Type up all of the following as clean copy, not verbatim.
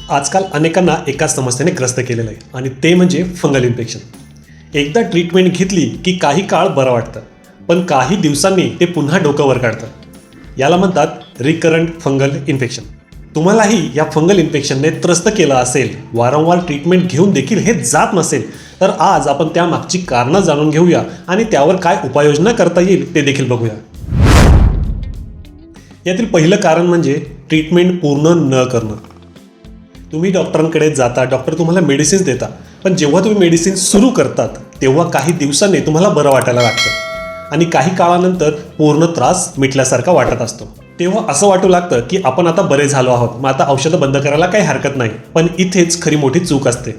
आजकाल अनेकांना एकाच समस्येने ग्रस्त केलेलं आहे आणि ते म्हणजे फंगल इन्फेक्शन. एकदा ट्रीटमेंट घेतली की काही काळ बरं वाटतं, पण काही दिवसांनी ते पुन्हा डोकं वर काढतं. याला म्हणतात रिकरंट फंगल इन्फेक्शन. तुम्हालाही या फंगल इन्फेक्शनने त्रस्त केलं असेल, वारंवार ट्रीटमेंट घेऊन देखील हे जात नसेल, तर आज आपण त्यामागची कारणं जाणून घेऊया आणि त्यावर काय उपाययोजना करता येईल ते देखील बघूया. यातील पहिलं कारण म्हणजे ट्रीटमेंट पूर्ण न करणं. तुम्ही डॉक्टरांकडे जाता, डॉक्टर तुम्हाला मेडिसिन्स देतात, पण जेव्हा तुम्ही मेडिसिन सुरू करतात तेव्हा काही दिवसांनी तुम्हाला बरं वाटायला लागतं आणि काही काळानंतर पूर्ण त्रास मिटल्यासारखा वाटत असतो. तेव्हा असं वाटू लागतं की आपण आता बरे झालो आहोत, मग आता औषधं बंद करायला काही हरकत नाही. पण इथेच खरी मोठी चूक असते.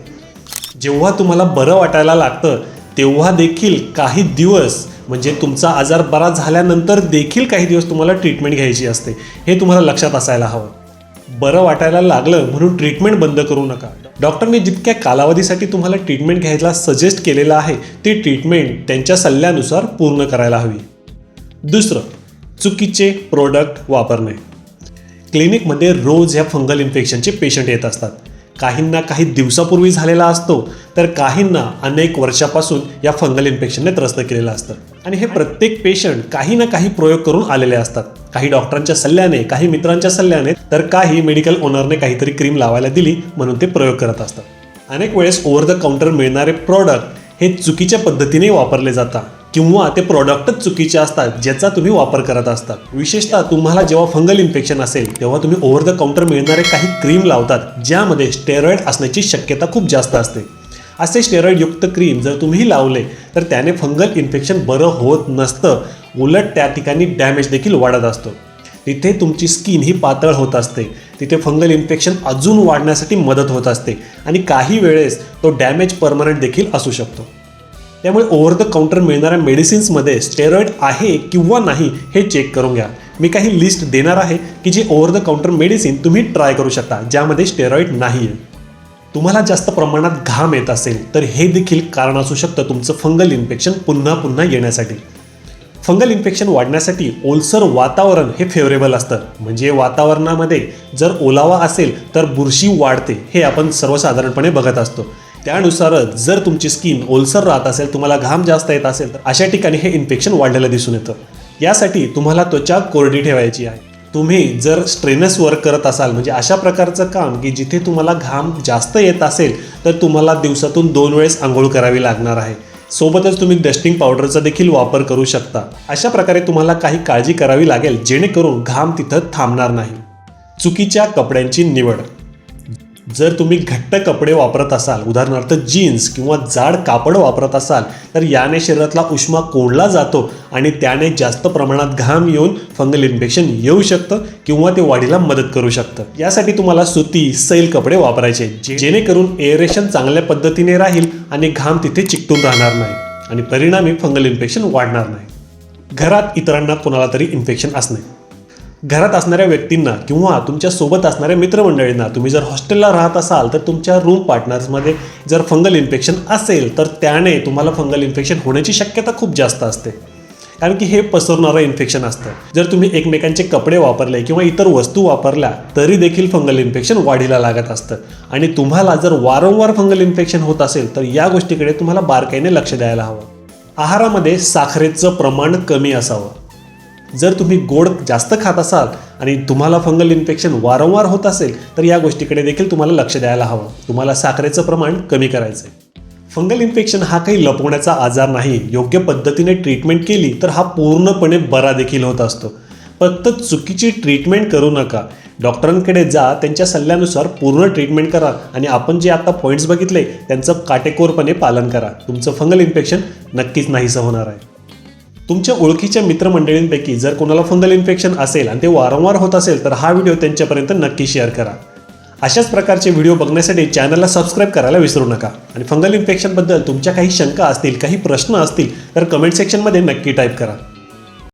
जेव्हा तुम्हाला बरं वाटायला लागतं तेव्हा देखील काही दिवस, म्हणजे तुमचा आजार बरा झाल्यानंतर देखील काही दिवस तुम्हाला ट्रीटमेंट घ्यायची असते. हे तुम्हाला लक्षात असायला हवं. बरं वाटायला लागलं म्हणून ट्रीटमेंट बंद करू नका. डॉक्टरने जितक्या कालावधीसाठी तुम्हाला ट्रीटमेंट घ्यायला सजेस्ट केलेलं आहे ती ट्रीटमेंट त्यांच्या सल्ल्यानुसार पूर्ण करायला हवी. दुसरं, चुकीचे प्रोडक्ट वापरणे. क्लिनिकमध्ये रोज ह्या फंगल इन्फेक्शनचे पेशंट येत असतात. काहींना काही दिवसापूर्वी झालेला असतो, तर काहींना अनेक वर्षापासून या फंगल इन्फेक्शनने त्रस्त केलेलं असतं. आणि हे प्रत्येक पेशंट काही ना काही प्रयोग करून आलेले असतात. काही डॉक्टरांच्या सल्ल्याने, काही मित्रांच्या सल्ल्याने, तर काही मेडिकल ओनरने काहीतरी क्रीम लावायला दिली म्हणून ते प्रयोग करत असतात. अनेक वेळेस ओव्हर द काउंटर मिळणारे प्रॉडक्ट हे चुकीच्या पद्धतीने वापरले जातात किंवा ते प्रॉडक्टच चुकीचे असतात ज्याचा तुम्ही वापर करत असतात. विशेषतः तुम्हाला जेव्हा फंगल इन्फेक्शन असेल तेव्हा तुम्ही ओव्हर द काउंटर मिळणारे काही क्रीम लावतात ज्यामध्ये स्टेरॉइड असण्याची शक्यता खूप जास्त असते. असे स्टेरॉइड युक्त क्रीम जर तुम्ही लावले तर त्याने फंगल इन्फेक्शन बरं होत नसतं, उलट त्या ठिकाणी डॅमेज देखील वाढत असतो. तिथे तुमची स्किन ही पातळ होत असते, तिथे फंगल इन्फेक्शन अजून वाढण्यासाठी मदत होत असते आणि काही वेळेस तो डॅमेज परमनंट देखील असू शकतो. त्यामुळे ओव्हर द काउंटर मिळणाऱ्या मेडिसिन्समध्ये स्टेरॉइड आहे किंवा नाही हे चेक करून घ्या. मी काही लिस्ट देणार आहे की जे ओव्हर द काउंटर मेडिसिन तुम्ही ट्राय करू शकता ज्यामध्ये स्टेरॉइड नाही आहे. तुम्हाला जास्त प्रमाणात घाम येत असेल तर हे देखील कारण असू शकतं तुमचं फंगल इन्फेक्शन पुन्हा पुन्हा येण्यासाठी. फंगल इन्फेक्शन वाढण्यासाठी ओलसर वातावरण हे फेवरेबल असतं. म्हणजे वातावरणामध्ये जर ओलावा असेल तर बुरशी वाढते, हे आपण सर्वसाधारणपणे बघत असतो. त्यानुसारच जर तुमची स्किन ओलसर राहत असेल, तुम्हाला घाम जास्त येत असेल, तर अशा ठिकाणी हे इन्फेक्शन वाढलेलं दिसून येतं. यासाठी तुम्हाला त्वचा कोरडी ठेवायची आहे. तुम्ही जर स्ट्रेनस वर्क करत असाल, म्हणजे अशा प्रकारचं काम की जिथे तुम्हाला घाम जास्त येत असेल, तर तुम्हाला दिवसातून 2 वेळेस आंघोळ करावी लागणार आहे. सोबतच तुम्ही डस्टिंग पावडरचा देखील वापर करू शकता. अशा प्रकारे तुम्हाला काही काळजी करावी लागेल जेणेकरून घाम तिथं थांबणार नाही. चुकीच्या कपड्यांची निवड. जर तुम्ही घट्ट कपडे वापरत असाल, उदाहरणार्थ जीन्स किंवा जाड कापड वापरत असाल, तर याने शरीरातला उष्मा कोंडला जातो आणि त्याने जास्त प्रमाणात घाम येऊन फंगल इन्फेक्शन येऊ शकतं किंवा ते वाढीला मदत करू शकतं. यासाठी तुम्हाला सुती सैल कपडे वापरायचे जेणेकरून एअरेशन चांगल्या पद्धतीने राहील आणि घाम तिथे चिकटून राहणार नाही आणि परिणामी फंगल इन्फेक्शन वाढणार नाही. घरात इतरांना कोणाला तरी इन्फेक्शन असणे. घरात असणाऱ्या व्यक्तींना किंवा तुमच्या सोबत असणाऱ्या मित्रमंडळींना, तुम्ही जर हॉस्टेलला राहत असाल तर तुमच्या रूम पार्टनर्समध्ये जर फंगल इन्फेक्शन असेल तर त्याने तुम्हाला फंगल इन्फेक्शन होण्याची शक्यता खूप जास्त असते, कारण की हे पसरणारं इन्फेक्शन असतं. जर तुम्ही एकमेकांचे कपडे वापरले किंवा इतर वस्तू वापरल्या तरी देखील फंगल इन्फेक्शन वाढीला लागत असतं. आणि तुम्हाला जर वारंवार फंगल इन्फेक्शन होत असेल तर या गोष्टीकडे तुम्हाला बारकाईने लक्ष द्यायला हवं. आहारामध्ये साखरेचं प्रमाण कमी असावं. जर तुम्ही गोड जास्त खात असाल आणि तुम्हाला फंगल इन्फेक्शन वारंवार होत असेल तर या गोष्टीकडे देखील तुम्हाला लक्ष द्यायला हवं. तुम्हाला साखरेचं प्रमाण कमी करायचं आहे. फंगल इन्फेक्शन हा काही लपवण्याचा आजार नाही. योग्य पद्धतीने ट्रीटमेंट केली तर हा पूर्णपणे बरा देखील होत असतो. फक्त चुकीची ट्रीटमेंट करू नका. डॉक्टरांकडे जा, त्यांच्या सल्ल्यानुसार पूर्ण ट्रीटमेंट करा आणि आपण जे आता पॉईंट्स बघितले त्यांचं काटेकोरपणे पालन करा. तुमचं फंगल इन्फेक्शन नक्कीच नाहीसं होणार आहे. तुमच्या ओळखीच्या मित्रमंडळींपैकी जर कोणाला फंगल इन्फेक्शन असेल आणि ते वारंवार होत असेल तर हा व्हिडिओ त्यांच्यापर्यंत नक्की शेअर करा. अशाच प्रकारचे व्हिडिओ बघण्यासाठी चॅनलला सबस्क्राईब करायला विसरू नका. आणि फंगल इन्फेक्शनबद्दल तुमच्या काही शंका असतील, काही प्रश्न असतील तर कमेंट सेक्शनमध्ये नक्की टाईप करा.